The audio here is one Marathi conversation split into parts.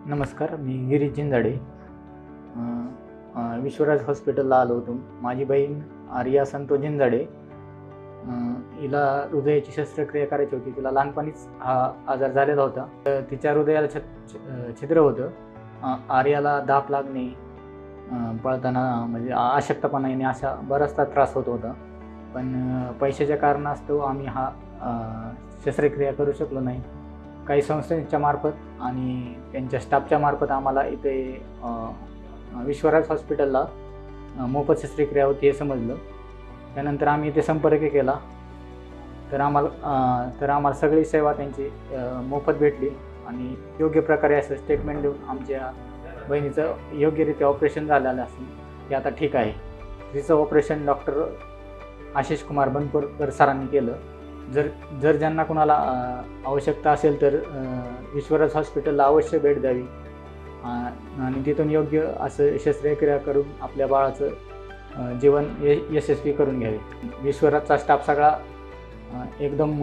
नमस्कार, मी गिरीश जिंजाडे. विश्वराज हॉस्पिटलला आलो होतो. माझी बहीण आर्या संतोष जिंजाडे, हिला हृदयाची शस्त्रक्रिया करायची होती. तिला लहानपणीच हा आजार झालेला होता. तिच्या हृदयाला छिद्र होतं. आर्याला दाब लागणे, पळताना म्हणजे अशक्तपणा येणे अशा बराचसा त्रास होत होता. पण पैशाच्या कारणास्तव आम्ही हा शस्त्रक्रिया करू शकलो नाही. काही संस्थांच्या मार्फत आणि त्यांच्या स्टाफच्या मार्फत आम्हाला इथे विश्वराज हॉस्पिटलला मोफत शस्त्रक्रिया होती हे समजलं. त्यानंतर आम्ही इथे संपर्क केला तर आम्हाला सगळी सेवा त्यांची मोफत भेटली आणि योग्य प्रकारे असं स्टेटमेंट देऊन आमच्या बहिणीचं योग्यरित्या ऑपरेशन झालेलं असून ते आता ठीक आहे. तिचं ऑपरेशन डॉक्टर आशिष कुमार बनपूरकर सरांनी केलं. जर ज्यांना कोणाला आवश्यकता असेल तर विश्वराज हॉस्पिटलला अवश्य भेट द्यावी आणि तिथून योग्य असं शस्त्रक्रिया करून आपल्या बाळाचं जीवन यशस्वी करून घ्यावे. विश्वराजचा स्टाफ सगळा एकदम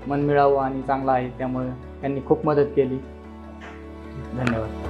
मनमिळावू आणि चांगला आहे, त्यामुळे त्यांनी खूप मदत केली. धन्यवाद.